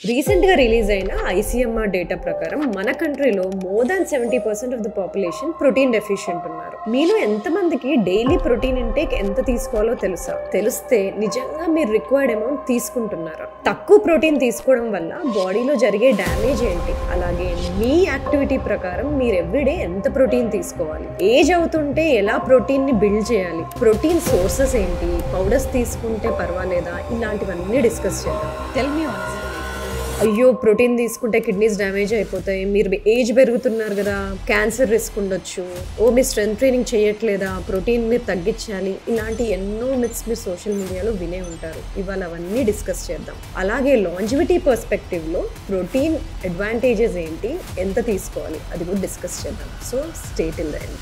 రీసెంట్గా రిలీజ్ అయిన ICMR data ప్రకారం మన కంట్రీలో more than 70% of the population protein deficient ఉన్నారు. మీలో ఎంతమందికి డైలీ ప్రోటీన్ ఇంటేక్ ఎంత తీసుకోవాలో తెలుసా? తెలిస్తే నిజంగా మీరు రిక్వైర్డ్ అమౌంట్ తీసుకుంటున్నారా? తక్కువ ప్రోటీన్ తీసుకోవడం వల్ల బాడీలో జరిగే డ్యామేజ్ ఏంటి? అలాగే మీ యాక్టివిటీ ప్రకారం మీరు ఎవ్రీడే ఎంత ప్రోటీన్ తీసుకోవాలి? ఏజ్ అవుతుంటే ఎలా ప్రోటీన్ ని బిల్డ్ చేయాలి? ప్రోటీన్ సోర్సెస్ ఏంటి? పౌడర్స్ తీసుకుంటే పర్వాలేదా? ఇలాంటివన్నీ డిస్కస్ చేద్దాం. Tell me honestly. అయ్యో ప్రోటీన్ తీసుకుంటే కిడ్నీస్ డ్యామేజ్ అయిపోతాయి, మీరు ఏజ్ పెరుగుతున్నారు కదా, క్యాన్సర్ రిస్క్ ఉండొచ్చు, మీ స్ట్రెంత్ ట్రైనింగ్ చేయట్లేదా, ప్రోటీన్ మీరు తగ్గించాలి, ఇలాంటి ఎన్నో మిత్స్ మీరు సోషల్ మీడియాలో వినే ఉంటారు. ఇవాళ అవన్నీ డిస్కస్ చేద్దాం. అలాగే లాంజివిటీ పర్స్పెక్టివ్లో ప్రోటీన్ అడ్వాంటేజెస్ ఏంటి, ఎంత తీసుకోవాలి, అది కూడా డిస్కస్ చేద్దాం. So stay till the end.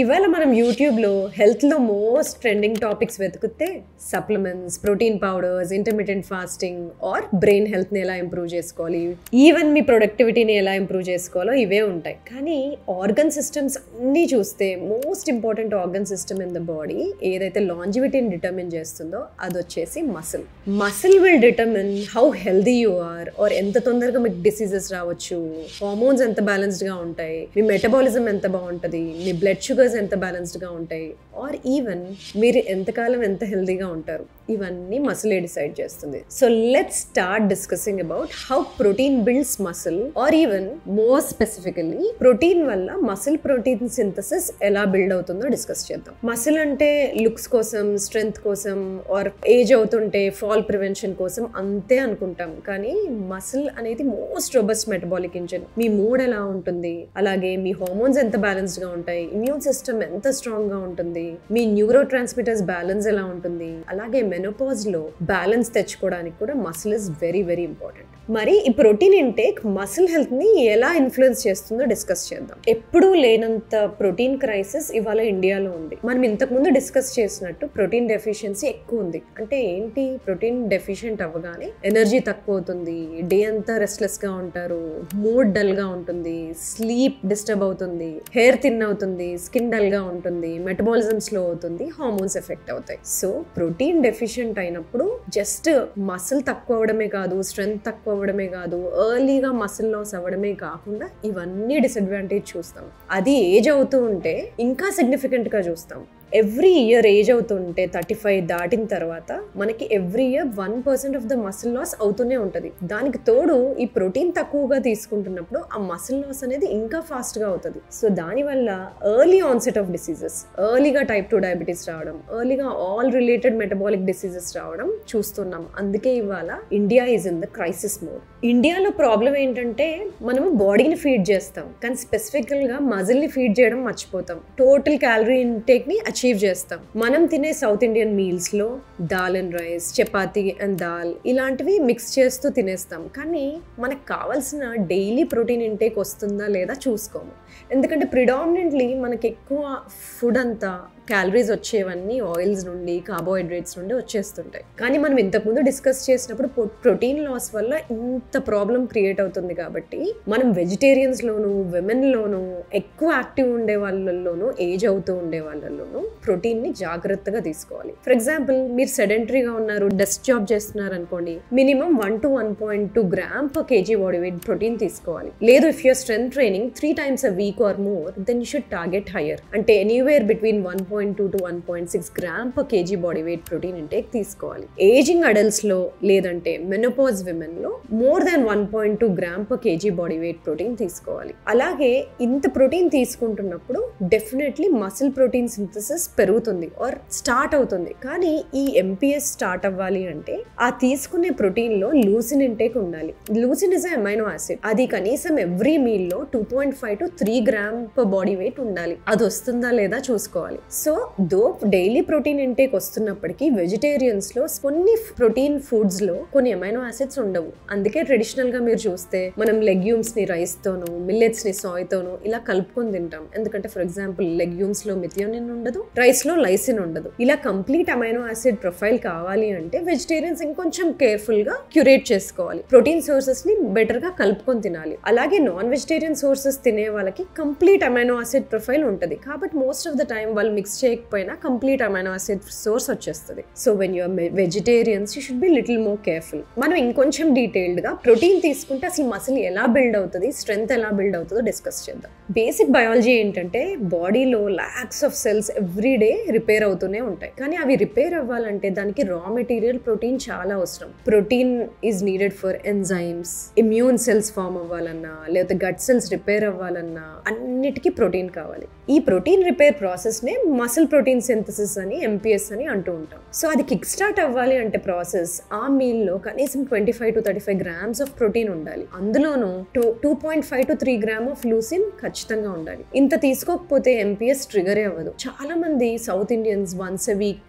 ఇవాళ మనం యూట్యూబ్లో హెల్త్లో మోస్ట్ ట్రెండింగ్ టాపిక్స్ వెతుకుతే supplements, protein powders, intermittent fasting or brain హెల్త్ని ఎలా ఇంప్రూవ్ చేసుకోవాలి, ఈవెన్ మీ ప్రొడక్టివిటీని ఎలా ఇంప్రూవ్ చేసుకోవాలో ఇవే ఉంటాయి. కానీ ఆర్గన్ సిస్టమ్స్ అన్నీ చూస్తే most important organ system in the body ఏదైతే లాంజివిటీని డిటర్మిన్ చేస్తుందో అది వచ్చేసి muscle. Muscle will determine how healthy you are, or ఎంత తొందరగా మీకు డిసీజెస్ రావచ్చు, హార్మోన్స్ ఎంత బ్యాలెన్స్డ్గా ఉంటాయి, మీ మెటబాలిజం ఎంత బాగుంటుంది, మీ బ్లడ్ షుగర్ ఎంత బ్యాలెన్స్డ్గా ఉంటాయి, ఆర్ ఈవెన్ మీరు ఎంతకాలం ఎంత హెల్దీగా ఉంటారు, ఇవన్నీ మసిలే డిసైడ్ చేస్తుంది. So let's start discussing about how protein builds muscle, or even more specifically protein వల్ల మసిల్ ప్రోటీన్ సింథసిస్ ఎలా బిల్డ్ అవుతుందో డిస్కస్ చేద్దాం. మసిల్ అంటే లుక్స్ కోసం, స్ట్రెంగ్త్ కోసం, ఆర్ ఏజ్ అవుతుంటే ఫాల్ ప్రివెన్షన్ కోసం అంతే అనుకుంటాం. కానీ మసిల్ అనేది మోస్ట్ రోబస్ట్ మెటబాలిక్ ఇంజిన్. మీ మూడ్ ఎలా ఉంటుంది, అలాగే మీ హార్మోన్స్ ఎంత బ్యాలెన్స్డ్గా ఉంటాయి, ఇమ్యూన్ సిస్టమ్ ఎంత స్ట్రాంగ్ గా ఉంటుంది, మీ న్యూరో ట్రాన్స్మిటర్స్ బ్యాలెన్స్ ఎలా ఉంటుంది, అలాగే మెనోపాజ్ లో బ్యాలెన్స్ తెచ్చుకోవడానికి కూడా muscle is very very important. మరి ఈ ప్రోటీన్ ఇంటేక్ మసిల్ హెల్త్ ని ఎలా ఇన్ఫ్లుయెన్స్ చేస్తుందో డిస్కస్ చేద్దాం. ఎప్పుడూ లేనంత ప్రోటీన్ క్రైసిస్ ఇవాళ ఇండియాలో ఉంది. మనం ఇంతకు ముందు డిస్కస్ చేసినట్టు ప్రోటీన్ డెఫిషియన్సీ ఎక్కువ ఉంది. అంటే ఏంటి, ప్రోటీన్ డెఫిషియెంట్ అవ్వగానే ఎనర్జీ తక్కువ అవుతుంది, డే అంతా రెస్ట్లెస్ గా ఉంటారు, మూడ్ డల్ గా ఉంటుంది, స్లీప్ డిస్టర్బ్ అవుతుంది, హెయిర్ థిన్ అవుతుంది, స్కిన్ డల్ గా ఉంటుంది, మెటబాలిజం స్లో అవుతుంది, హార్మోన్స్ ఎఫెక్ట్ అవుతాయి. సో ప్రోటీన్ డెఫిషియెంట్ అయినప్పుడు జస్ట్ మసిల్ తక్కువ అవడమే కాదు, స్ట్రెంగ్త్ తక్కువ అవ్వడమే కాదు, ఎర్లీగా మసిల్ లాస్ అవ్వడమే కాకుండా ఇవన్నీ డిసడ్వాంటేజ్ చూస్తాం. అది ఏజ్ అవుతూ ఉంటే ఇంకా సిగ్నిఫికెంట్ గా చూస్తాం. ఎవ్రీ ఇయర్ ఏజ్ అవుతుంటే 35 దాటిన తర్వాత మనకి every year 1% of the muscle loss అవుతూనే ఉంటుంది. దానికి తోడు ఈ ప్రోటీన్ తక్కువగా తీసుకుంటున్నప్పుడు ఆ మసిల్ లాస్ అనేది ఇంకా ఫాస్ట్గా అవుతుంది. సో దానివల్ల ఎర్లీ ఆన్సెట్ ఆఫ్ డిసీజెస్, ఎర్లీగా టైప్ 2 డయాబెటీస్ రావడం, ఎర్లీగా ఆల్ రిలేటెడ్ మెటబాలిక్ డిసీజెస్ రావడం చూస్తున్నాం. అందుకే ఇవాళ India is in the crisis mode. ఇండియాలో ప్రాబ్లం ఏంటంటే మనము బాడీని ఫీడ్ చేస్తాం, కానీ స్పెసిఫికల్గా మజిల్ని ఫీడ్ చేయడం మర్చిపోతాం. టోటల్ క్యాలరీ ఇంటేక్ని అచీవ్ చేస్తాం. మనం తినే సౌత్ ఇండియన్ మీల్స్లో dal and rice, chapati and dal ఇలాంటివి మిక్స్ చేస్తూ తినేస్తాం. కానీ మనకు కావాల్సిన డైలీ ప్రోటీన్ ఇంటేక్ వస్తుందా లేదా చూసుకోము. ఎందుకంటే ప్రిడామినెంట్లీ మనకి ఎక్కువ ఫుడ్ అంతా క్యాలరీస్ వచ్చేవన్నీ ఆయిల్స్ నుండి, కార్బోహైడ్రేట్స్ నుండి వచ్చేస్తుంటాయి. కానీ మనం ఇంతకుముందు డిస్కస్ చేసినప్పుడు ప్రోటీన్ లాస్ వల్ల ఇంత ప్రాబ్లం క్రియేట్ అవుతుంది. కాబట్టి మనం వెజిటేరియన్స్లోను, విమెన్లోను, ఎక్కువ యాక్టివ్ ఉండే వాళ్ళలోనూ, ఏజ్ అవుతూ ఉండే వాళ్ళలోనూ ప్రోటీన్ని జాగ్రత్తగా తీసుకోవాలి. ఫర్ ఎగ్జాంపుల్, మీరు సెడెంటరీగా ఉన్నారు, డెస్క్ జాబ్ చేస్తున్నారు అనుకోండి, minimum 1 to 1.2 gram per kg body weight protein తీసుకోవాలి. లేదు if you're strength training 3 times a week or more, then you should target higher. అంటే anywhere between 1.2 to 1.6 gram per kg body weight protein intake తీసుకోవాలి. Ageing adults లో లేదంటే menopause women లో more than 1.2 gram per kg body weight protein తీసుకోవాలి. అలాగే ఇంత protein తీసుకుంటున్నప్పుడు definitely muscle protein synthesis పెరుగుతుంది ఆర్ స్టార్ట్ అవుతుంది. కానీ ఈ ఎంపీఎస్ స్టార్ట్ అవ్వాలి అంటే ఆ తీసుకునే ప్రోటీన్ లో లూసిన్ ఇంటేక్ ఉండాలి. Leucine is amino acid. అది కనీసం ఎవ్రీ మీల్ లో 2.5 to 3 gram per body weight ఉండాలి. అది వస్తుందా లేదా చూసుకోవాలి. So though daily protein intake వస్తున్నప్పటికీ వెజిటేరియన్స్ లో కొన్ని ప్రోటీన్ ఫుడ్స్ లో కొన్ని అమైనో యాసిడ్స్ ఉండవు. అందుకే ట్రెడిషనల్ గా మీరు చూస్తే మనం లెగ్యూమ్స్ ని రైస్ తోను, మిల్లెట్స్ ని సాయ్ తోను ఇలా కలుపుకొని తింటాం. ఎందుకంటే ఫర్ ఎగ్జాంపుల్ లెగ్యూమ్స్ లో మిథియోనిన్ ఉండదు, రైస్ లో లైసిన్ ఉండదు. ఇలా కంప్లీట్ అమైనో యాసిడ్ ప్రొఫైల్ కావాలి అంటే వెజిటేరియన్స్ ఇంకొంచెం కేర్ఫుల్ గా క్యూరేట్ చేసుకోవాలి. ప్రోటీన్ సోర్సెస్ ని బెటర్ గా కలుపుకొని తినాలి. అలాగే నాన్ వెజిటేరియన్ సోర్సెస్ తినే వాళ్ళకి కంప్లీట్ అమైనో యాసిడ్ ప్రొఫైల్ ఉంటుంది. కాబట్టి మోస్ట్ ఆఫ్ ద టైం వాళ్ళు మిక్స్ మిక్స్ చేయకపోయినా కంప్లీట్ అమైనో యాసిడ్ సోర్స్ వచ్చేస్తుంది. So when you're vegetarians you should be little more careful. మనం ఇంకొంచెం డీటెయిల్డ్గా ప్రోటీన్ తీసుకుంటే అసలు మసిల్ ఎలా బిల్డ్ అవుతుంది, స్ట్రెంగ్త్ ఎలా బిల్డ్ అవుతుందో డిస్కస్ చేద్దాం. బేసిక్ బయాలజీ ఏంటంటే బాడీలో lakhs of cells every day repair అవుతూనే ఉంటాయి. కానీ అవి రిపేర్ అవ్వాలంటే దానికి రా మెటీరియల్ ప్రోటీన్ చాలా అవసరం. Protein is needed for enzymes, immune cells form అవ్వాలన్నా, లేకపోతే గట్ సెల్స్ రిపేర్ అవ్వాలన్నా అన్నిటికీ ప్రోటీన్ కావాలి. ఈ ప్రోటీన్ రిపేర్ ప్రాసెస్నే మసిల్ ప్రోటీన్ సింథసిస్ అని, ఎంపీఎస్ అని అంటూ ఉంటాం. సో అది కిక్ స్టార్ట్ అవ్వాలి అంటే ప్రాసెస్ ఆ మీల్లో కనీసం 25 to 35 grams ఆఫ్ ప్రోటీన్ ఉండాలి. అందులోనూ 2.5 to 3 grams ఆఫ్ లూసిన్ ఖచ్చితంగా ఉండాలి. ఇంత తీసుకోకపోతే ఎంపీఎస్ ట్రిగరే అవ్వదు. చాలా మంది south Indians once a week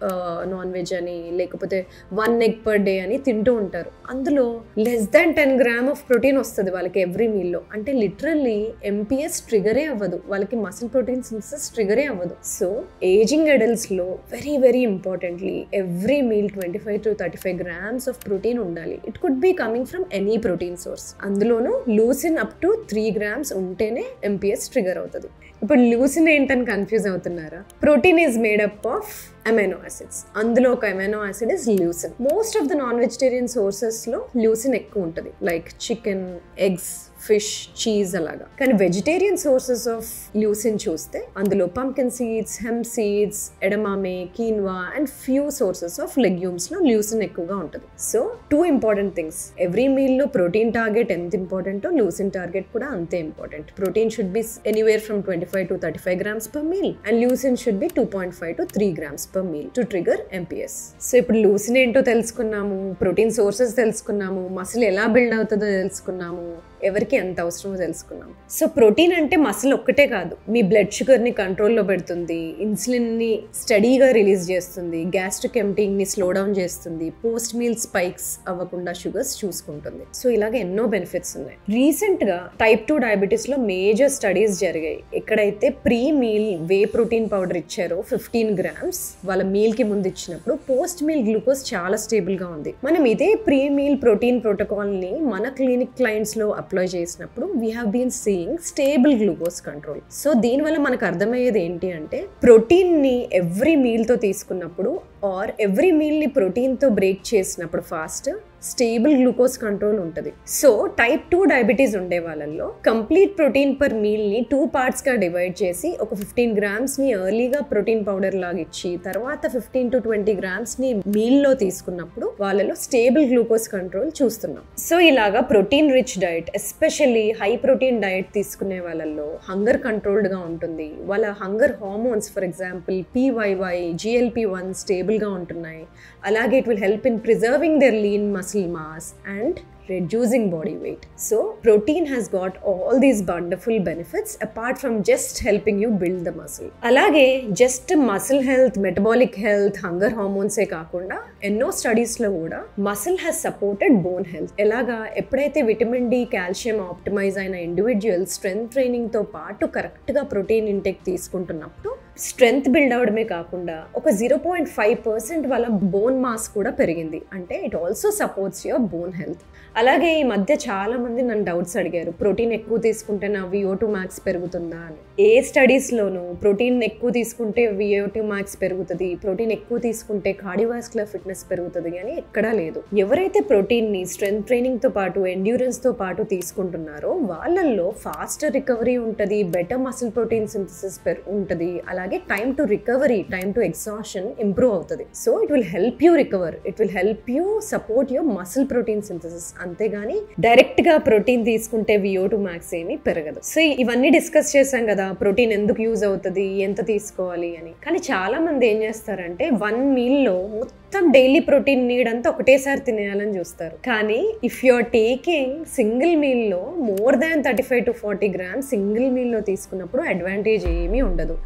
non veg అని, లేకపోతే 1 egg per day అని తింటూ ఉంటారు. అందులో less than 10 grams of protein వస్తుంది వాళ్ళకి ఎవ్రీ మీల్లో. అంటే లిటరల్లీ ఎంపీఎస్ ట్రిగరే అవ్వదు, వాళ్ళకి మసిల్ ప్రోటీన్ సింథసిస్ ట్రిగరే అవ్వదు. సో ఏజింగ్ అడల్ట్స్ లో very very importantly every meal 25 to 35 grams of protein ఉండాలి. It could be coming from any protein source. అందులోనూ లూసిన్ అప్ టు 3 grams ఉంటేనే ఎంపీఎస్ ట్రిగర్ అవుతుంది. ఇప్పుడు లూసిన్ ఏంటని కన్ఫ్యూజ్ అవుతున్నారా? Protein is made up of amino acids. అందులో ఒక amino acid is leucine. Most of the non vegetarian సోర్సెస్లో leucine ఎక్కువ ఉంటుంది, like chicken, eggs, fish, cheese అలాగా. కానీ వెజిటేరియన్ సోర్సెస్ ఆఫ్ ల్యూసిన్ చూస్తే అందులో pumpkin seeds, hemp seeds, edamame, quinoa and few sources of లెగ్యూమ్స్లో ల్యూసిన్ ఎక్కువగా ఉంటుంది. So 2 important things. ఎవ్రీ మీల్లో ప్రోటీన్ టార్గెట్ ఎంత ఇంపార్టెంటో లూసిన్ టార్గెట్ కూడా అంతే important. Protein should be anywhere from 25 to 35 grams per meal and leucine should be 2.5 to 3 grams per meal to trigger MPS. So ఇప్పుడు leucine ఏంటో తెలుసుకున్నాము, protein sources తెలుసుకున్నాము, muscle ఎలా బిల్డ్ అవుతుందో తెలుసుకున్నాము, ఎవరికి ఎంత అవసరమో తెలుసుకున్నాం. సో ప్రోటీన్ అంటే మసిల్ ఒక్కటే కాదు, మీ బ్లడ్ షుగర్ని కంట్రోల్లో పెడుతుంది, ఇన్సులిన్ని స్టడీగా రిలీజ్ చేస్తుంది, గ్యాస్ట్రిక్ ఎంప్టింగ్ని స్లో డౌన్ చేస్తుంది, పోస్ట్ మీల్ స్పైక్స్ అవ్వకుండా షుగర్స్ చూసుకుంటుంది. సో ఇలాగ ఎన్నో బెనిఫిట్స్ ఉన్నాయి. రీసెంట్గా టైప్ 2 డయాబెటీస్లో మేజర్ స్టడీస్ జరిగాయి. ఎక్కడైతే ప్రీ మీల్ వే ప్రోటీన్ పౌడర్ ఇచ్చారో 15 grams వాళ్ళ మీల్కి ముందు ఇచ్చినప్పుడు పోస్ట్ మీల్ గ్లూకోజ్ చాలా స్టేబుల్గా ఉంది. మనం ఇదే ప్రీ మీల్ ప్రోటీన్ ప్రోటోకాల్ని మన క్లినిక్ క్లయింట్స్లో అప్లై చేసినప్పుడు we have been seeing stable glucose control. So దీనివల్ల మనకు అర్థమయ్యేది ఏంటి అంటే ప్రోటీన్ని ఎవ్రీ మీల్తో తీసుకున్నప్పుడు ఆర్ ఎవ్రీ మీల్ని ప్రోటీన్తో బ్రేక్ చేసినప్పుడు ఫాస్ట్ స్టేబుల్ గ్లూకోజ్ కంట్రోల్ ఉంటుంది. సో టైప్ 2 డయాబెటీస్ ఉండే వాళ్ళల్లో కంప్లీట్ ప్రోటీన్ పర్ మీల్ని 2 partsగా డివైడ్ చేసి ఒక 15 gramsని ఎర్లీగా ప్రోటీన్ పౌడర్ లాగా ఇచ్చి తర్వాత 15 to 20 gramsని మీల్లో తీసుకున్నప్పుడు వాళ్ళలో స్టేబుల్ గ్లూకోజ్ కంట్రోల్ చూస్తున్నాం. సో ఇలాగా protein rich diet, especially high protein diet తీసుకునే వాళ్ళల్లో హంగర్ కంట్రోల్డ్గా ఉంటుంది. వాళ్ళ hunger hormones for example PYY, GLP-1 స్టేబుల్గా ఉంటున్నాయి. అలాగే it will help in preserving their lean muscle mass and reducing body weight. So protein has got all these wonderful benefits apart from just helping you build the muscle. అలాగే just muscle health, metabolic health, hunger హార్మోన్సే కాకుండా ఎన్నో స్టడీస్లో కూడా muscle has supported bone health. ఎలాగా ఎప్పుడైతే vitamin D, calcium optimise అయిన individual strength ట్రైనింగ్తో పాటు కరెక్ట్గా ప్రోటీన్ ఇంటేక్ తీసుకుంటున్నప్పుడు స్ట్రెంగ్త్ బిల్డ్ అవడమే కాకుండా ఒక 0.5% వాళ్ళ బోన్ మాస్ కూడా పెరిగింది. అంటే it also supports your bone health. అలాగే ఈ మధ్య చాలా మంది నన్ను డౌట్స్ అడిగారు, ప్రోటీన్ ఎక్కువ తీసుకుంటే నా VO2 max పెరుగుతుందా అని. ఏ స్టడీస్లోనూ ప్రోటీన్ ఎక్కువ తీసుకుంటే VO2 max పెరుగుతుంది, ప్రోటీన్ ఎక్కువ తీసుకుంటే కార్డియోవాస్కులర్ ఫిట్నెస్ పెరుగుతుంది అని ఎక్కడా లేదు. ఎవరైతే ప్రోటీన్ని స్ట్రెంగ్త్ ట్రైనింగ్తో పాటు ఎండ్యూరెన్స్తో పాటు తీసుకుంటున్నారో వాళ్ళల్లో ఫాస్టర్ రికవరీ ఉంటుంది, బెటర్ మసిల్ ప్రోటీన్ సింథసిస్ ఉంటుంది, అలాగే time to recovery, time to exhaustion improve అవుతుంది. So it will help you recover, it will help you support your muscle protein synthesis. అంతేగాని డైరెక్ట్ గా ప్రోటీన్ తీసుకుంటే VO2 max ఏమీ పెరగదు. So ఇవన్నీ discuss చేసాం కదా, ప్రోటీన్ ఎందుకు యూజ్ అవుతుంది, ఎంత తీసుకోవాలి అని. కానీ చాలా మంది ఏం చేస్తారంటే 1 mealలో మొత్తం డైలీ ప్రోటీన్ నీడ్ అంతా ఒకటేసారి తినేయాలని చూస్తారు. కానీ if you are taking single మీల్లో more than 35 to 40 grams single మీల్లో తీసుకున్నప్పుడు అడ్వాంటేజ్ ఏమీ ఉండదు.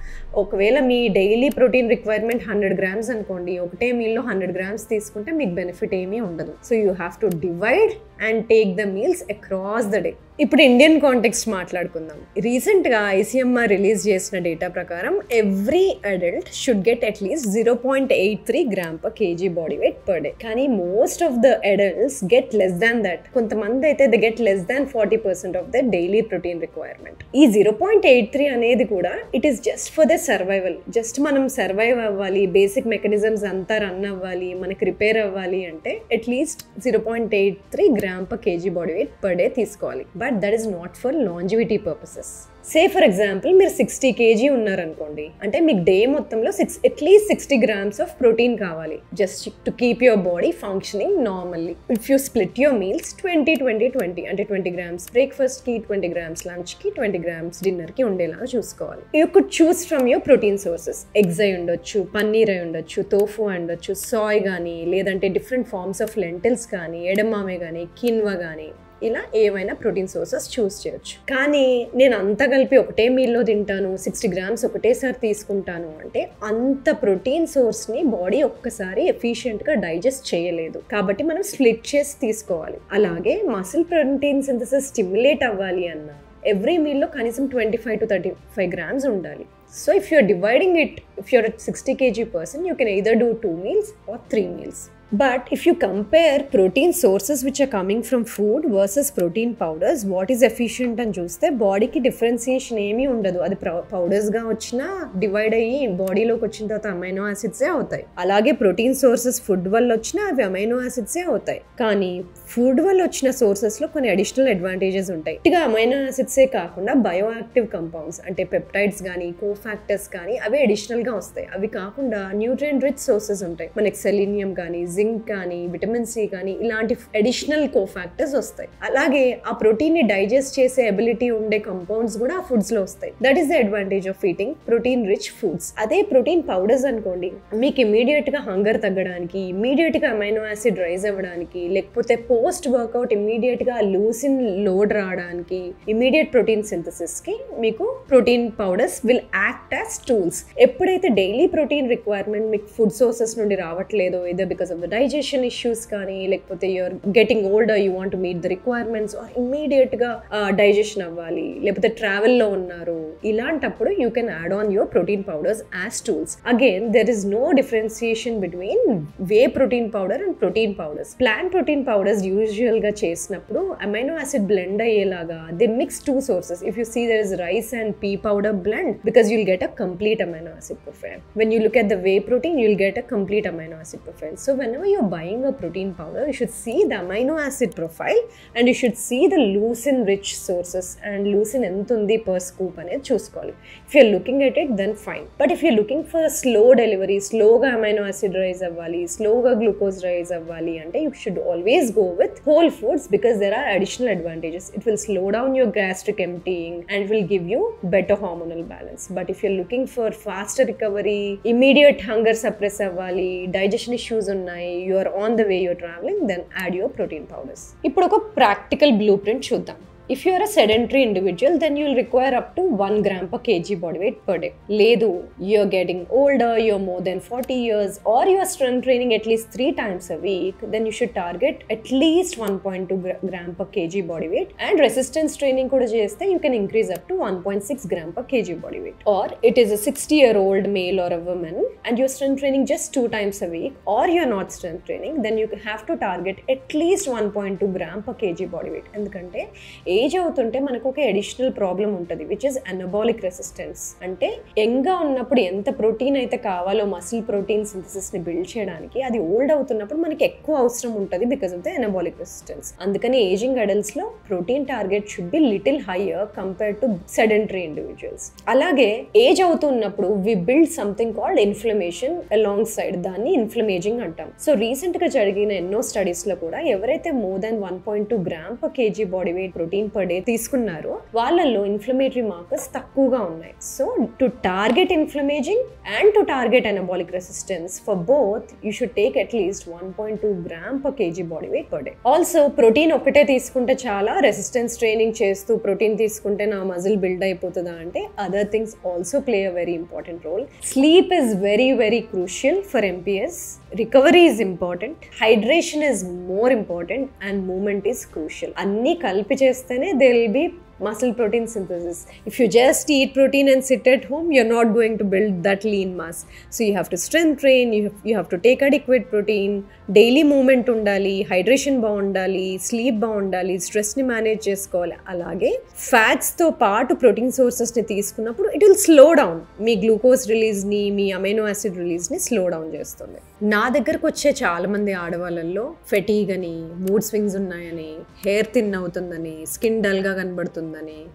ఒకవేళ మీ డైలీ ప్రోటీన్ రిక్వైర్మెంట్ 100 grams అనుకోండి, ఒకటే మీల్లో 100 grams తీసుకుంటే మీకు బెనిఫిట్ ఏమీ ఉండదు. So you have to divide and take the meals across the day. ఇప్పుడు ఇండియన్ కాంటెక్స్ట్ మాట్లాడుకుందాం. రీసెంట్గా ఐసీఎంఆర్ రిలీజ్ చేసిన డేటా ప్రకారం every adult should get at least 0.83 gram per KG body weight per day. కానీ most of the adults get less than that. కొంతమంది అయితే they get less than 40% of the daily protein requirement. ఈ 0.83 అనేది కూడా it is just for the survival. Just మనం survive అవ్వాలి, basic mechanisms అంతా run అవ్వాలి, మనకి రిపేర్ అవ్వాలి అంటే at least 0.83 gram per KG body weight per day తీసుకోవాలి. But that is not for longevity purposes. Say for example మీరు 60 kg ఉన్నారనుకోండి, అంటే మీకు డే మొత్తంలో అట్లీస్ట్ 60 grams ఆఫ్ ప్రోటీన్ కావాలి just to keep your body functioning normally. If you split your meals 20-20-20 అంటే 20 grams బ్రేక్ఫాస్ట్కి, 20 grams లంచ్కి, 20 grams డిన్నర్కి ఉండేలా చూసుకోవాలి. You could choose from your protein sources. Eggs అయి ఉండొచ్చు, పన్నీర్ అయి ఉండొచ్చు, టోఫు అయి ఉండొచ్చు, సాయ్ కానీ, లేదంటే డిఫరెంట్ ఫార్మ్స్ ఆఫ్ లెంటిల్స్ కానీ, ఎడమామే కానీ, కిన్వా కానీ, ఇలా ఏమైనా ప్రోటీన్ సోర్సెస్ చూస్ చేయొచ్చు. కానీ నేను అంతా కలిపి ఒకటే మీల్లో తింటాను, 60 grams ఒకటేసారి తీసుకుంటాను అంటే అంత ప్రోటీన్ సోర్స్ని బాడీ ఒక్కసారి ఎఫిషియెంట్గా డైజెస్ట్ చేయలేదు. కాబట్టి మనం స్ప్లిట్ చేసి తీసుకోవాలి. అలాగే మసిల్ ప్రోటీన్ సింథసిస్ స్టిమ్యులేట్ అవ్వాలి అన్న ఎవ్రీ మీల్లో కనీసం 25-35 grams ఉండాలి. So if you're dividing it, if you're a 60 kg person, you can either do 2 meals or 3 meals. But if you compare protein sources which are coming from food versus protein powders, what is efficient అని చూస్తే బాడీకి differentiation ఏమీ ఉండదు. అది పౌడర్స్గా వచ్చినా divide అయ్యి బాడీలోకి వచ్చిన తర్వాత అమైనో యాసిడ్సే అవుతాయి. అలాగే ప్రోటీన్ సోర్సెస్ ఫుడ్ వల్ల వచ్చినా అవి అమైనో యాసిడ్సే అవుతాయి. కానీ ఫుడ్ వల్ల వచ్చిన సోర్సెస్లో కొన్ని అడిషనల్ అడ్వాంటేజెస్ ఉంటాయి. ఇక అమైనో యాసిడ్సే కాకుండా బయో యాక్టివ్ కంపౌండ్స్ అంటే పెప్టైడ్స్ కానీ, కోఫాక్టర్స్ కానీ అవి అడిషనల్గా వస్తాయి. అవి కాకుండా న్యూట్రియంట్ రిచ్ సోర్సెస్ ఉంటాయి. మనకి సెలీనియం కానీ, జింక్ కానీ, విటమిన్ సి కానీ ఇలాంటి అడిషనల్ కోఫాక్టర్స్ వస్తాయి. అలాగే ఆ ప్రోటీన్ని డైజెస్ట్ చేసే ఎబిలిటీ ఉండే కంపౌండ్స్ కూడా ఆ ఫుడ్స్ లో వస్తాయి. That is the advantage of eating protein rich foods. అదే ప్రోటీన్ పౌడర్స్ అనుకోండి, మీకు ఇమీడియట్ గా హంగర్ తగ్గడానికి, ఇమీడియట్ గా అమైనో యాసిడ్ రైజ్ అవ్వడానికి, లేకపోతే పోస్ట్ వర్కౌట్ ఇమీడియట్ గా లూసిన్ లోడ్ రావడానికి, ఇమీడియట్ ప్రోటీన్ సింథసిస్ కి మీకు protein powders will act as tools. ఎప్పుడైతే డైలీ ప్రోటీన్ రిక్వైర్మెంట్ మీకు ఫుడ్ సోర్సెస్ నుండి రావట్లేదో, ఇదే బికాస్ ఆఫ్ డైజెషన్ ఇష్యూస్ కానీ, లేకపోతే you're getting older, you want to meet the requirements, or immediate గా డైజెషన్ అవ్వాలి, లేకపోతే ట్రావెల్లో ఉన్నారు, ఇలాంటప్పుడు you can add on your protein powders as tools. Again there is no differentiation between whey protein powder and protein powders. Plant protein powders usual గా చేసినప్పుడు amino acid blend అయ్యేలాగా they mix two sources. If you see there is rice and pea powder blend because you'll get a complete amino acid profile. When you look at the whey protein, you'll get a complete amino acid profile. So whenever you're buying a protein powder, you should see the amino acid profile and you should see the leucine rich sources and leucine entundi per scoop anedi chuskoli. If you're looking at it, then fine. But if you're looking for a slow delivery, slow ga amino acid rise avvali, slow ga glucose rise avvali ante you should always go with whole foods because there are additional advantages. It will slow down your gastric emptying and it will give you better hormonal balance. But if you're looking for faster recovery, immediate hunger suppress avvali, digestion issues unnai, you are on the way you're traveling, then add your protein powders. ఇప్పుడు ఒక practical blue print చూద్దాం. If you are a sedentary individual, then you will require up to 1 gram per kg body weight per day. Ledu, you're getting older, you're more than 40 years, or you are strength training at least 3 times a week, then you should target at least 1.2 gram per kg body weight. And resistance training kuda chesthe, you can increase up to 1.6 gram per kg body weight. Or it is a 60-year-old male or a woman, and you're strength training just 2 times a week, or you're not strength training, then you have to target at least 1.2 gram per kg body weight. Endukante age అవుతుంటే మనకు ఒక additional problem ఉంటుంది which is anabolic resistance. అంటే యంగ్గా ఉన్నప్పుడు ఎంత protein అయితే కావాలో మసిల్ ప్రోటీన్ సింథసిస్ని బిల్డ్ చేయడానికి, అది ఓల్డ్ అవుతున్నప్పుడు మనకి ఎక్కువ అవసరం ఉంటుంది because of the anabolic resistance. అందుకని ఏజింగ్ అడల్ట్స్లో protein target should be little higher compared to sedentary individuals. అలాగే ఏజ్ అవుతున్నప్పుడు we build something called inflammation alongside, దాన్ని ఇన్ఫ్లమేజింగ్ అంటాం. సో రీసెంట్గా జరిగిన ఎన్నో స్టడీస్లో కూడా ఎవరైతే more than 1.2 gram per kg body weight protein per day తీసుకున్నారో వాళ్ళల్లో ఇన్ఫ్లమేటరీ మార్కర్స్ తక్కువగా ఉన్నాయి. So to target inflammaging and to target anabolic resistance for both you should take at least 1.2 gram per kg body weight per day. Also protein ఒక్కటే తీసుకుంటే చాలా, resistance training చేస్తూ protein తీసుకుంటే నా మజిల్ బిల్డ్ అయిపోతుందా అంటే other things also play a very important role. Sleep is very very crucial for MPS. Recovery is important, hydration is more important and movement is crucial. అన్నీ కలిపి చేస్తే చేస్తేనే they will be muscle protein synthesis. If you just eat protein and sit at home, you're not going to build that lean mass. So you have to strength train, you have to take adequate protein, daily movement undali, hydration baundali, sleep baundali, stress ni manage chesukovali. Alage fats tho paatu protein sources ni తీసుకున్నప్పుడు it will slow down me glucose release ని, మీ amino acid release ని slow down చేస్తుంది. నా దగ్గరకు వచ్చే చాలా మంది ఆడవాళ్ళల్లో fatigue అని, మూడ్ స్వింగ్స్ ఉన్నాయని, హెయిర్ థిన్ అవుతుందని, స్కిన్ డల్ గా కనబడుతుందని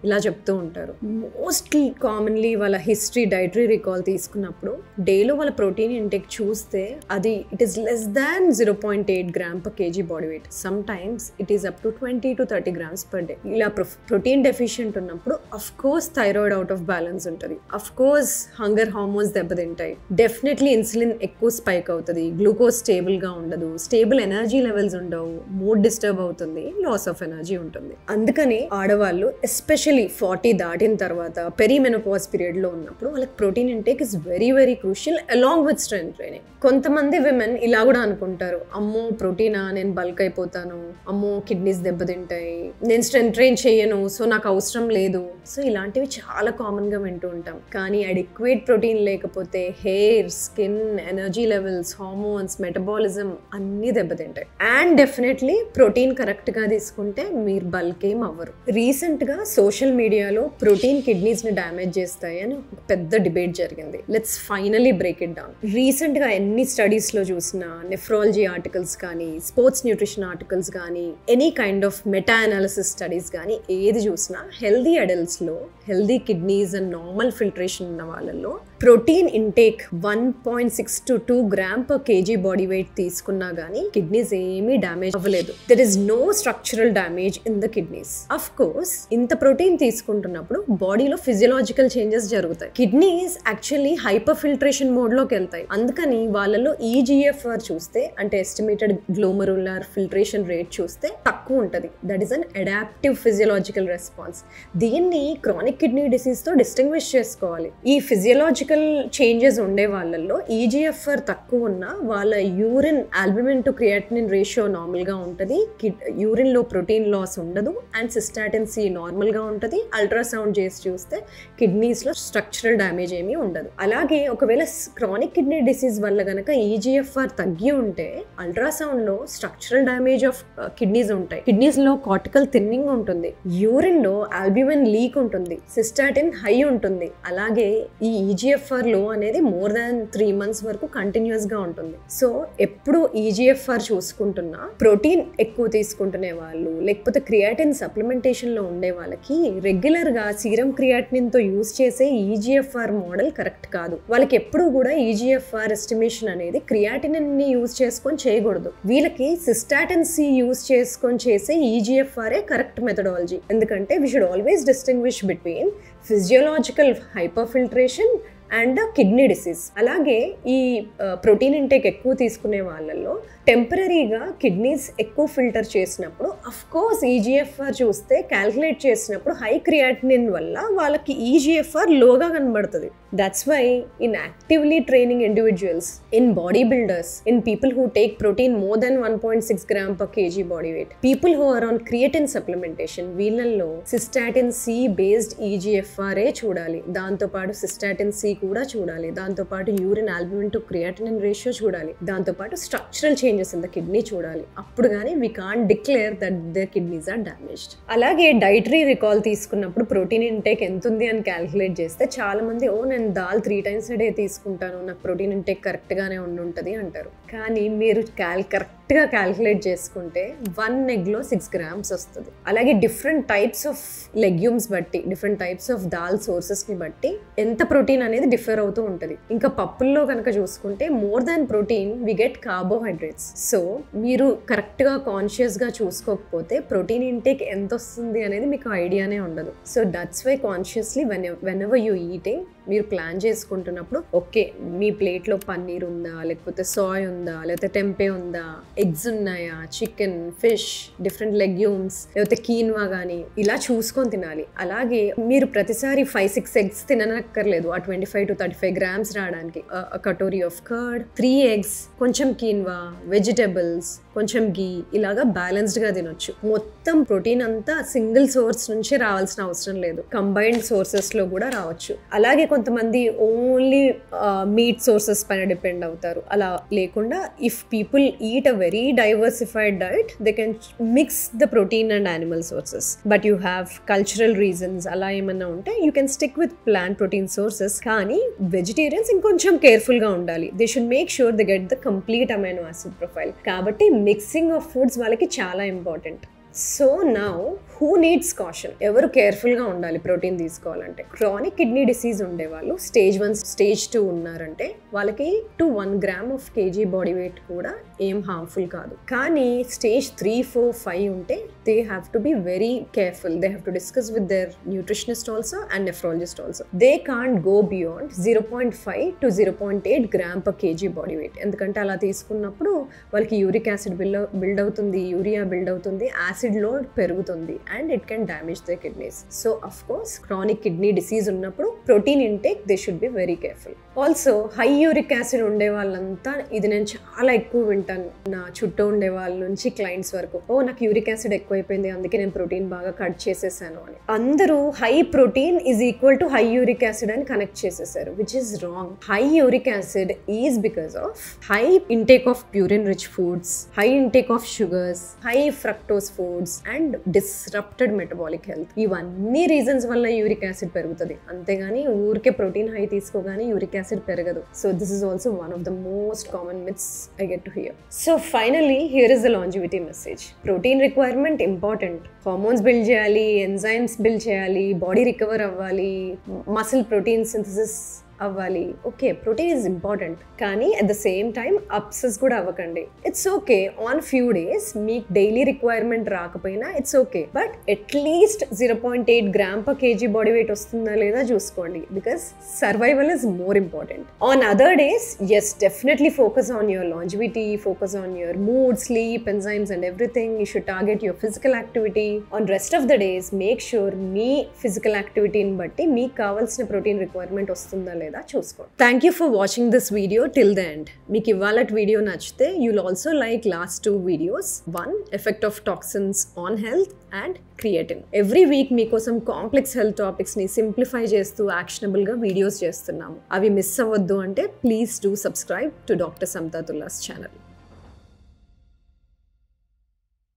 ఇలా చెప్తూ ఉంటారు. మోస్ట్లీ కామన్లీ వాళ్ళ హిస్టరీ, డైటరీ రికాల్ తీసుకున్నప్పుడు డేలో వాళ్ళ ప్రోటీన్ ఇంటేక్ చూస్తే అది it is less than 0.8 gram per KG body wait. Some times it is up to 20 to 30 grams per day. ఇలా ప్రోటీన్ డెఫిషియెంట్ ఉన్నప్పుడు of course thyroid out of balance ఉంటుంది, of course hunger hormones దెబ్బతింటాయి, definitely insulin ఎక్కువ spike అవుతుంది, glucose stable గా ఉండదు, stable energy levels ఉండవు, mood disturb అవుతుంది, లాస్ ఆఫ్ ఎనర్జీ ఉంటుంది. అందుకని ఆడవాళ్ళు ఎస్పెషలీ 40 దాటిన తర్వాత పెరిమెనోపాజ్ పీరియడ్ లో ఉన్నప్పుడు వాళ్ళకి protein intake is very very crucial along with strength training. కొంతమంది విమెన్ ఇలా కూడా అనుకుంటారు, అమ్మో ప్రోటీనా, నేను బల్క్ అయిపోతాను, అమ్మో కిడ్నీస్ దెబ్బతింటాయి, నేను స్ట్రెంత్ ట్రైన్ చేయను, సో నాకు అవసరం లేదు. సో ఇలాంటివి చాలా కామన్ గా వింటూ ఉంటాం. కానీ అడిక్వేట్ ప్రోటీన్ లేకపోతే hair, skin, energy levels, hormones, metabolism అన్నీ దెబ్బతింటాయి. అండ్ డెఫినెట్లీ ప్రోటీన్ కరెక్ట్ గా తీసుకుంటే మీరు బల్క్ ఏం అవ్వరు. రీసెంట్ గా సోషల్ మీడియాలో ప్రోటీన్ కిడ్నీస్ ని డ్యామేజ్ చేస్తాయి అని ఒక పెద్ద డిబేట్ జరిగింది. Let's finally break it down. Recent గా ఎన్ని స్టడీస్ లో చూసినా, నెఫ్రాలజీ ఆర్టికల్స్ కానీ, స్పోర్ట్స్ న్యూట్రిషన్ ఆర్టికల్స్ కానీ, any kind of meta analysis studies కానీ ఏది చూసినా హెల్దీ అడల్ట్స్ లో, healthy kidneys and normal filtration ఉన్న వాళ్ళలో protein intake 1.6 to 2 gram per KG body weight తీసుకున్నా గానీ కిడ్నీస్ ఏమీ డ్యామేజ్ అవ్వలేదు. There is no structural damage in the kidneys. Of course ఇంత ప్రోటీన్ తీసుకుంటున్నప్పుడు బాడీలో ఫిజియలాజికల్ చేంజెస్ జరుగుతాయి. Kidneys actually hyper filtration mode లోకి వెళ్తాయి. అందుకని వాళ్ళలో EGFR చూస్తే, అంటే ఎస్టిమేటెడ్ గ్లోమరులర్ ఫిల్టరేషన్ రేట్ చూస్తే తక్కువ ఉంటుంది. That is an adaptive physiological response. దీన్ని క్రానిక్ కిడ్నీ డిసీజ్ తో డిస్టింగ్విష్ చేసుకోవాలి. ఈ ఫిజియలాజికల్ చేంజెస్ ఉండే వాళ్ళల్లో EGFR తక్కువ ఉన్న వాళ్ళ urine albumin to creatinine ratio normal గా ఉంటుంది, యూరిన్ లో ప్రోటీన్ లాస్ ఉండదు, అండ్ సిస్టాటిన్ C నార్మల్ గా ఉంటుంది. అల్ట్రాసౌండ్ చేసి చూస్తే కిడ్నీస్ లో స్ట్రక్చరల్ డ్యామేజ్ ఏమీ ఉండదు. అలాగే ఒకవేళ క్రానిక్ కిడ్నీ డిసీజ్ వల్ల గనక EGFR తగ్గి ఉంటే అల్ట్రాసౌండ్ లో స్ట్రక్చరల్ డ్యామేజ్ ఆఫ్ కిడ్నీస్ ఉంటాయి. కిడ్నీస్ లో కార్టికల్ థిన్నింగ్ ఉంటుంది, యూరిన్ లో ఆల్బ్యూమిన్ లీక్ ఉంటుంది, సిస్టాటిన్ హై ఉంటుంది. అలాగే ఈ EGFR లో అనేది మోర్ దాన్ 3 months వరకు కంటిన్యూస్ గా ఉంటుంది. సో ఎప్పుడు EGFR చూసుకుంటున్నా ప్రోటీన్ ఎక్కువ తీసుకుంటునే వాళ్ళు, లేకపోతే క్రియాటిన్ సప్లిమెంటేషన్ లో ఉండే వాళ్ళకి రెగ్యులర్ గా సీరం క్రియాటినిన్ తో యూజ్ చేసే EGFR మోడల్ కరెక్ట్ కాదు. వాళ్ళకి ఎప్పుడు కూడా EGFR ఎస్టిమేషన్ అనేది క్రియాటినిన్ ని యూజ్ చేసుకొని చేయకూడదు. వీళ్ళకి సిస్టాటిన్ C యూజ్ చేసుకొని చేసే EGFR కరెక్ట్ మెథడాలజీ. ఎందుకంటే we should always distinguish between physiological hyper filtration and kidney disease. అలాగే ఈ ప్రోటీన్ ఇంటేక్ ఎక్కువ తీసుకునే వాళ్ళల్లో టెంపరీగా కిడ్నీస్ ఎక్కువ ఫిల్టర్ చేసినప్పుడు అఫ్ కోర్స్ EGFR చూస్తే క్యాల్కులేట్ చేసినప్పుడు హై క్రియాటినిన్ వల్ల వాళ్ళకి EGFR లోగా కనబడుతుంది. That's why in actively training individuals, in body builders, in people who take protein more than 1.6 gram per KG body weight, people who are on creatine supplementation, వీళ్ళల్లో cystatin C based EGFR చూడాలి. దాంతోపాటు సిస్టాటిన్ C కూడా చూడాలి. దాంతోపాటు urine albumin to creatinine ratio చూడాలి. దాంతోపాటు structural changes in the kidney చూడాలి. అప్పుడు కానీ we can't declare that the kidneys are damaged. అలాగే డైటరీ రికాల్ తీసుకున్నప్పుడు ప్రోటీన్ ఇంటేక్ ఎంత ఉంది అని క్యాల్కులేట్ చేస్తే చాలా మంది నేను దాల్ 3 times a day తీసుకుంటాను, నాకు ప్రోటీన్ ఇంటేక్ కరెక్ట్ గానే ఉండుంటది అంటారు. కానీ మీరు కరెక్ట్ గా క్యాల్కులేట్ చేసుకుంటే 1 egg లో 6 grams వస్తుంది. అలాగే డిఫరెంట్ టైప్స్ ఆఫ్ లెగ్యూమ్స్ బట్టి, different types of dal sources ని బట్టి ఎంత ప్రోటీన్ అనేది డిఫర్ అవుతూ ఉంటుంది. ఇంకా పప్పుల్లో కనుక చూసుకుంటే more than protein we get carbohydrates. So మీరు కరెక్ట్ గా కాన్షియస్ గా చూసుకోకపోతే ప్రోటీన్ ఇంటేక్ ఎంత వస్తుంది అనేది మీకు ఐడియానే ఉండదు. So that's why consciously whenever you eating మీరు ప్లాన్ చేసుకుంటున్నప్పుడు ఓకే మీ ప్లేట్లో పన్నీర్ ఉందా, లేకపోతే సాయ్ ఉందా, లేకపోతే టెంపే ఉందా, ఎగ్స్ ఉన్నాయా, చికెన్, ఫిష్, డిఫరెంట్ లెగ్యూమ్స్, లేకపోతే కీన్వా కానీ ఇలా చూసుకొని తినాలి. అలాగే మీరు ప్రతిసారి 5-6 eggs తిననక్కర్లేదు ఆ 25 to 35 grams రావడానికి. కటోరీ ఆఫ్ కర్డ్, 3 eggs, కొంచెం కీన్వా, వెజిటబుల్స్, కొంచెం గీ ఇలాగా బ్యాలెన్స్డ్ గా తినొచ్చు. మొత్తం ప్రోటీన్ అంతా సింగిల్ సోర్స్ నుంచి రావాల్సిన అవసరం లేదు, కంబైన్డ్ సోర్సెస్ లో కూడా రావచ్చు. అలాగే కొంతమంది ఓన్లీ మీట్ సోర్సెస్ పైన డిపెండ్ అవుతారు. అలా లేకుండా if people eat a very diversified diet they can mix the protein and animal sources. But you have cultural reasons అలా ఏమన్నా ఉంటే you can stick with plant protein sources. కానీ vegetarians ఇంకొంచెం careful గా ఉండాలి. They should make sure they get the complete amino acid profile. కాబట్టి mixing of foods వాళ్ళకి చాలా important. So now who needs caution? ఎవరు కేర్ఫుల్గా ఉండాలి ప్రోటీన్ తీసుకోవాలంటే? క్రానిక్ కిడ్నీ డిసీజ్ ఉండేవాళ్ళు, స్టేజ్ 1 స్టేజ్ 2 ఉన్నారంటే వాళ్ళకి 1 gram of KG body wait కూడా ఏం హార్మ్ఫుల్ కాదు. కానీ స్టేజ్ 3, 4, 5 ఉంటే they have to be very careful. They have to discuss with their nutritionist also and nephrologist also. They can't go beyond 0.5 to 0.8 gram per KG body wait. ఎందుకంటే అలా తీసుకున్నప్పుడు వాళ్ళకి uric acid build అవుతుంది, urea build అవుతుంది, acid load పెరుగుతుంది and it can damage their kidneys. So of course chronic kidney disease ఉన్నప్పుడు protein intake they should be very careful. Also high uric acid ఉండే వాళ్ళంతా, ఇది నేను చాలా ఎక్కువ వింటాను నా చుట్టూ ఉండే వాళ్ళ నుంచి క్లయింట్స్ వరకు, ఓ నాకు యూరిక్ యాసిడ్ ఎక్కువైపోయింది అందుకే నేను ప్రోటీన్ బాగా కట్ చేసేసాను అని. అందరూ high protein is equal to high uric acid అని కనెక్ట్ చేసేసారు, which is wrong. High uric acid is because of high intake of purine rich foods, high intake of sugars, high fructose foods and disrupted metabolic health. ఇవన్నీ reasons వల్ల uric acid పెరుగుతుంది, అంతేగాని ఊరికే protein high తీసుకోగానే uric acid పెరగదు. So this is also one of the most common myths I get to hear. So finally here is the longevity message. Protein requirement important. Hormones build చేయాలి, enzymes build చేయాలి, body recover అవ్వాలి, muscle protein synthesis అవ్వాలి. Okay, protein is important, కానీ at the same time obsess కూడా అవ్వకండి. It's okay on few days మీకు daily requirement రాకపోయినా it's okay, but at least 0.8 gram per KG body weight వస్తుందా లేదా చూసుకోండి, because survival is more important. On other days yes definitely focus on your longevity, focus on your mood, sleep, enzymes and everything. You should target your physical activity. On rest of the days make sure మీ physical యాక్టివిటీని బట్టి మీకు కావాల్సిన protein requirement వస్తుందా లేదా చూసుకోండి. Thank you for watching this video till the end. మీకు ఇవాళ వీడియో నచ్చితే you'll also like last 2 videos. 1 effect of toxins on health and creatine. Every week మీకోసం కాంప్లెక్స్ హెల్త్ టాపిక్స్ ని సింప్లిఫై చేస్తూ యాక్షనబుల్ గా వీడియోస్ చేస్తున్నాము. అవి మిస్ అవ్వద్దు అంటే please do subscribe to doctor సమతాతుల్లాస్ ఛానల్.